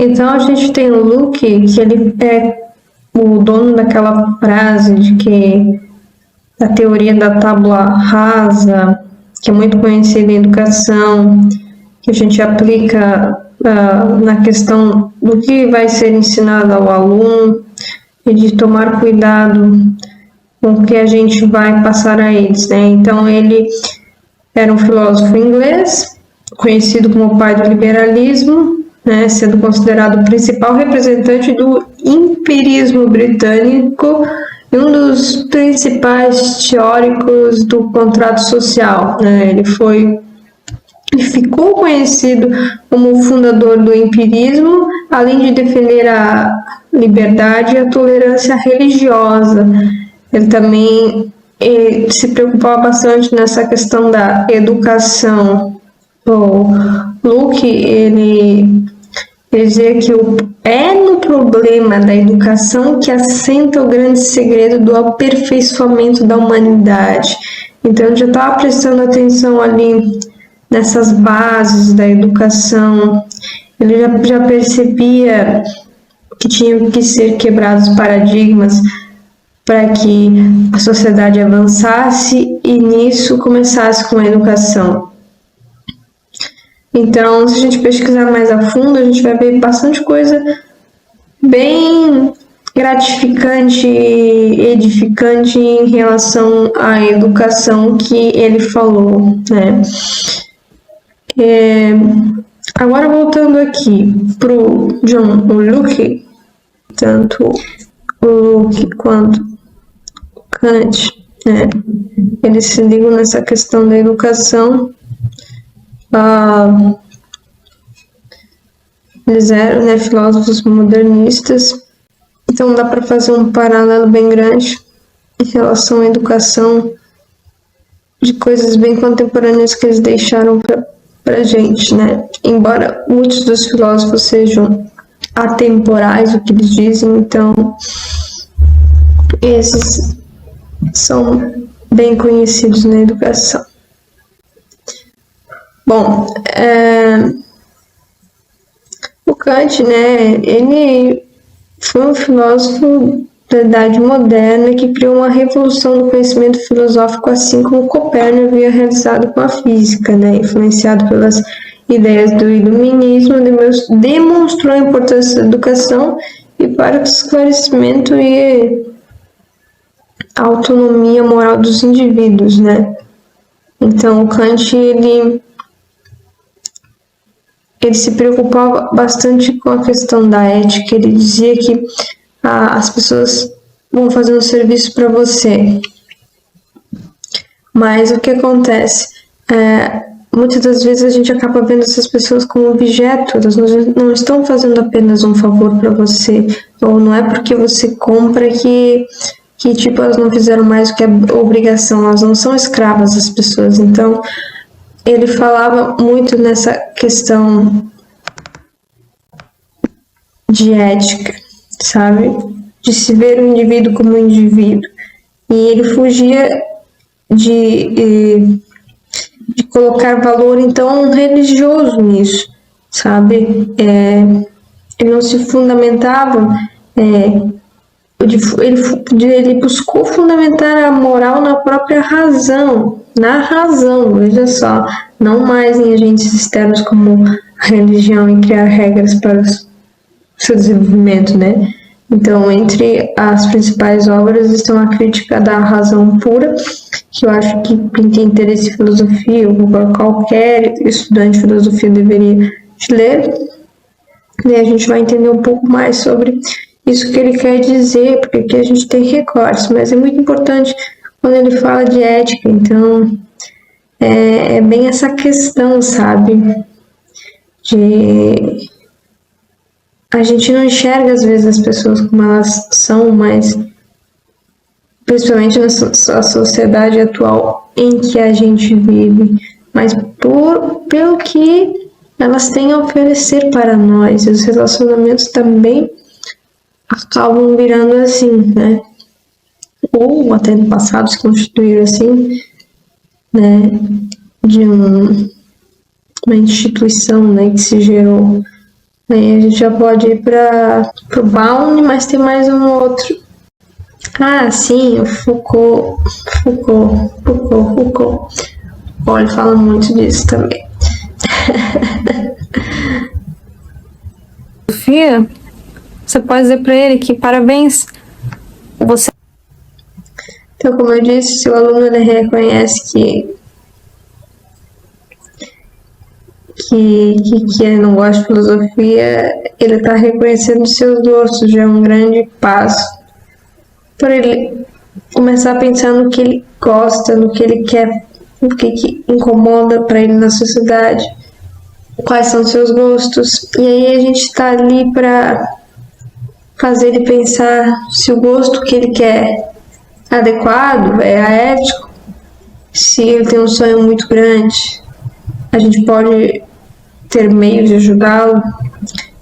Então a gente tem o Luke, que ele é o dono daquela frase de que a teoria da tábula rasa, que é muito conhecida em educação, que a gente aplica na questão do que vai ser ensinado ao aluno e de tomar cuidado com o que a gente vai passar a eles, né? Então ele era um filósofo inglês, conhecido como o pai do liberalismo, né, sendo considerado o principal representante do empirismo britânico e um dos principais teóricos do contrato social, né? Ele ficou conhecido como o fundador do empirismo, além de defender a liberdade e a tolerância religiosa. Ele também se preocupava bastante nessa questão da educação. O Luke, ele dizia que é no problema da educação que assenta o grande segredo do aperfeiçoamento da humanidade. Então, eu já estava prestando atenção ali nessas bases da educação. Ele já percebia que tinham que ser quebrados paradigmas para que a sociedade avançasse e nisso começasse com a educação. Então, se a gente pesquisar mais a fundo, a gente vai ver bastante coisa bem gratificante e edificante em relação à educação que ele falou, né? Agora, voltando aqui para o Luke, tanto o Luke quanto o Kant, né? Eles se ligam nessa questão da educação. Eles eram, né, filósofos modernistas, então dá para fazer um paralelo bem grande em relação à educação, de coisas bem contemporâneas que eles deixaram para gente, né? Embora muitos dos filósofos sejam atemporais, o que eles dizem, então esses são bem conhecidos na educação. Bom, o Kant, né, ele foi um filósofo da Idade Moderna que criou uma revolução do conhecimento filosófico, assim como Copérnico havia realizado com a física, né, influenciado pelas ideias do iluminismo, demonstrou a importância da educação e para o esclarecimento e a autonomia moral dos indivíduos, né. Então, o Kant, ele se preocupava bastante com a questão da ética. Ele dizia que as pessoas vão fazer um serviço para você. Mas o que acontece? Muitas das vezes a gente acaba vendo essas pessoas como objeto. Elas não estão fazendo apenas um favor para você. Ou não é porque você compra que tipo, elas não fizeram mais do que a obrigação. Elas não são escravas das pessoas. Então, ele falava muito nessa questão de ética, sabe? De se ver o indivíduo como um indivíduo. E ele fugia de colocar valor, então, religioso nisso, sabe? Ele não se fundamentava, ele buscou fundamentar a moral na própria razão, veja só, não mais em agentes externos como a religião e criar regras para o seu desenvolvimento, né? Então, entre as principais obras estão a Crítica da Razão Pura, que eu acho que quem tem interesse em filosofia, ou qualquer estudante de filosofia deveria ler, e a gente vai entender um pouco mais sobre isso que ele quer dizer, porque aqui a gente tem recortes, mas é muito importante quando ele fala de ética. Então, é bem essa questão, sabe? A gente não enxerga, às vezes, as pessoas como elas são, mas principalmente na sociedade atual em que a gente vive, mas pelo que elas têm a oferecer para nós. E os relacionamentos também acabam virando assim, né? Ou até no passado se constituíram assim, né? De uma instituição, né, que se gerou Aí a gente já pode ir para o Bound, mas tem mais um outro. Ah, sim, o Foucault. Olha, ele fala muito disso também. Sofia, você pode dizer para ele que parabéns, você. Então, como eu disse, se o aluno ele reconhece que ele não gosta de filosofia, ele está reconhecendo seus gostos, já é um grande passo para ele começar a pensar no que ele gosta, no que ele quer, o que incomoda para ele na sociedade, quais são seus gostos. E aí a gente está ali para fazer ele pensar se o gosto que ele quer é adequado, é ético, se ele tem um sonho muito grande, a gente pode ter meios de ajudá-lo.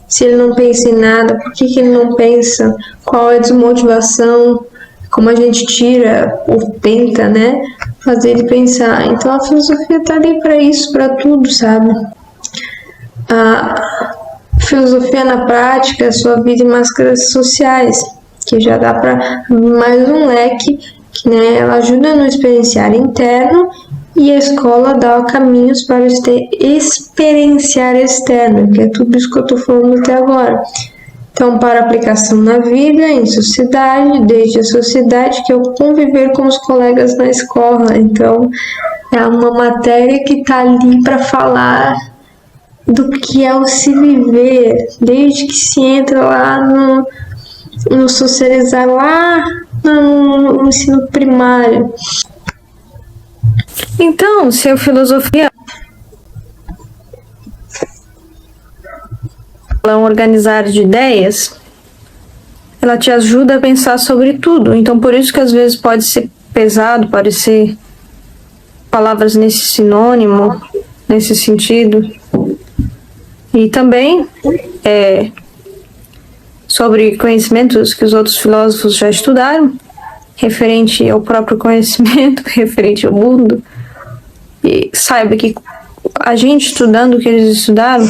Se ele não pensa em nada, por que ele não pensa? Qual é a desmotivação? Como a gente tira ou tenta, né, fazer ele pensar. Então a filosofia tá ali para isso, para tudo, sabe? A filosofia na prática, a sua vida em máscaras sociais, que já dá para mais um leque, que, né, ela ajuda no experienciar interno e a escola dá caminhos para experienciar externo, que é tudo isso que eu estou falando até agora. Então, para aplicação na vida, em sociedade, desde a sociedade, que é o conviver com os colegas na escola. Então, é uma matéria que está ali para falar do que é o se viver, desde que se entra lá no socializar, lá no ensino primário. Então, se a filosofia é um organizar de ideias, ela te ajuda a pensar sobre tudo. Então, por isso que às vezes pode ser pesado, parecer palavras nesse sinônimo, nesse sentido. E também sobre conhecimentos que os outros filósofos já estudaram, referente ao próprio conhecimento, referente ao mundo. E saiba que a gente estudando o que eles estudaram,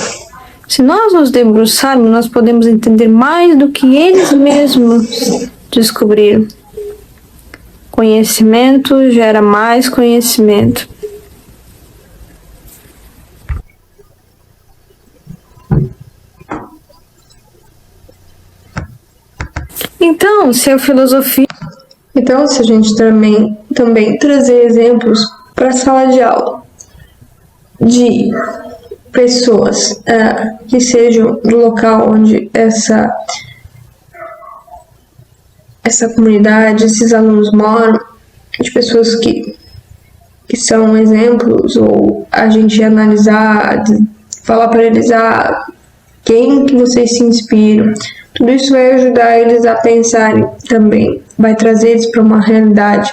se nós nos debruçarmos, nós podemos entender mais do que eles mesmos descobriram. Conhecimento gera mais conhecimento. Então, se a filosofia... Então, se a gente também trazer exemplos para a sala de aula de pessoas que sejam do local onde essa comunidade, esses alunos moram, de pessoas que são exemplos, ou a gente analisar, falar para eles quem que vocês se inspiram. Tudo isso vai ajudar eles a pensarem também, vai trazer eles para uma realidade.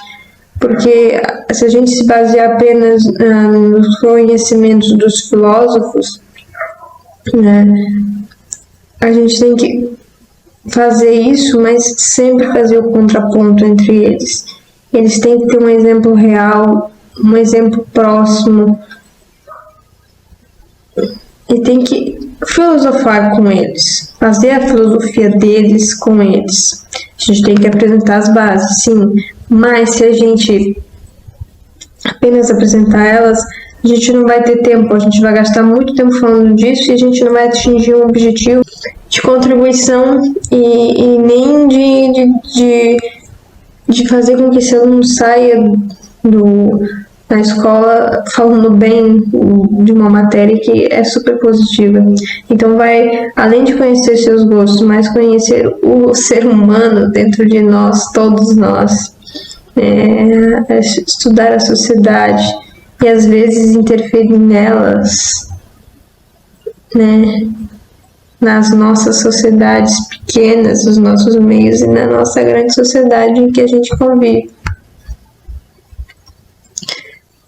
Porque se a gente se basear apenas nos conhecimentos dos filósofos, né, a gente tem que fazer isso, mas sempre fazer o contraponto entre eles. Eles têm que ter um exemplo real, um exemplo próximo, e tem que filosofar com eles, fazer a filosofia deles com eles. A gente tem que apresentar as bases, sim, mas se a gente apenas apresentar elas, a gente não vai ter tempo, a gente vai gastar muito tempo falando disso e a gente não vai atingir um objetivo de contribuição e nem de fazer com que esse aluno saia da escola falando bem de uma matéria que é super positiva. Então vai, além de conhecer seus gostos, mas conhecer o ser humano dentro de nós, todos nós, estudar a sociedade e às vezes interferir nelas, né, nas nossas sociedades pequenas, nos nossos meios e na nossa grande sociedade em que a gente convive.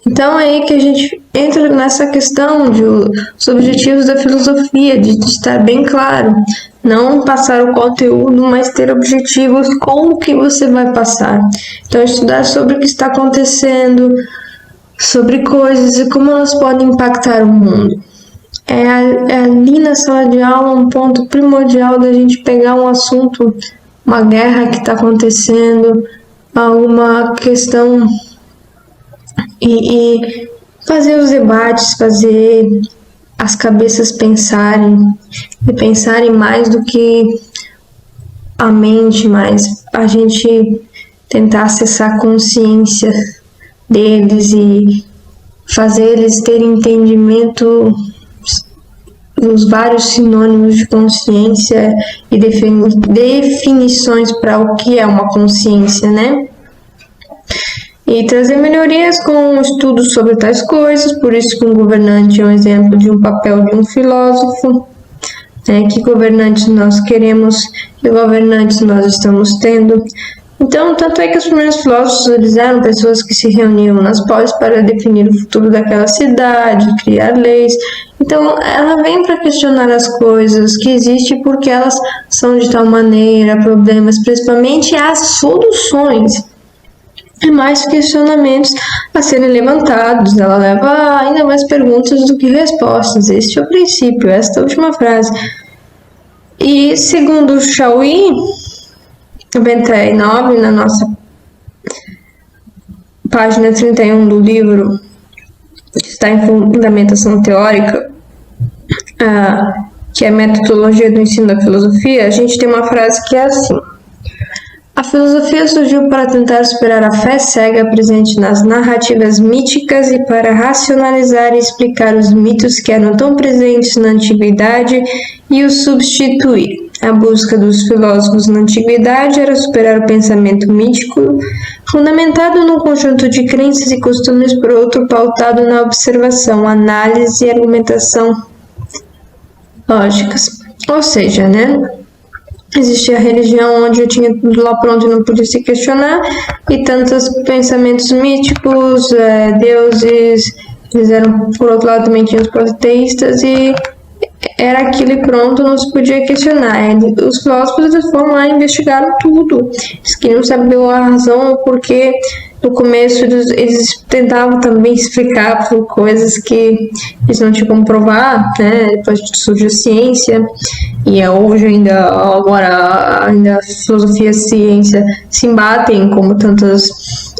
Então é aí que a gente entra nessa questão dos objetivos da filosofia, de estar bem claro, não passar o conteúdo, mas ter objetivos com o que você vai passar. Então estudar sobre o que está acontecendo, sobre coisas e como elas podem impactar o mundo. é ali na sala de aula um ponto primordial da gente pegar um assunto, uma guerra que está acontecendo, alguma questão e fazer os debates, fazer as cabeças pensarem e pensarem mais do que a mente, mas a gente tentar acessar a consciência deles e fazer eles terem entendimento dos vários sinônimos de consciência e definições para o que é uma consciência, né? E trazer melhorias com estudos sobre tais coisas, por isso que um governante é um exemplo de um papel de um filósofo, né? Que governantes nós queremos, que governantes nós estamos tendo. Então, tanto é que os primeiros filósofos eles eram pessoas que se reuniam nas polis para definir o futuro daquela cidade, criar leis. Então, ela vem para questionar as coisas que existem porque elas são de tal maneira, problemas, principalmente as soluções e mais questionamentos a serem levantados. Ela leva ainda mais perguntas do que respostas. Este é o princípio, esta última frase. E segundo Chauí, 99, na nossa página 31 do livro, que está em Fundamentação Teórica, que é a metodologia do ensino da filosofia, a gente tem uma frase que é assim: a filosofia surgiu para tentar superar a fé cega presente nas narrativas míticas e para racionalizar e explicar os mitos que eram tão presentes na antiguidade e os substituir. A busca dos filósofos na antiguidade era superar o pensamento mítico, fundamentado num conjunto de crenças e costumes, por outro pautado na observação, análise e argumentação lógicas. Ou seja, né? Existia a religião onde eu tinha tudo lá pronto e não podia se questionar, e tantos pensamentos míticos, deuses, eles eram, por outro lado, também tinha os politeístas, e era aquilo e pronto, não se podia questionar. Os filósofos eles foram lá e investigaram tudo. Eles queriam saber a razão, o porquê. No começo eles tentavam também explicar por coisas que eles não tinham como provar, né? Depois surgiu a ciência, e hoje ainda a filosofia e a ciência se embatem como tantas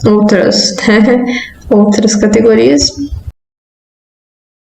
outras, né? Outras categorias.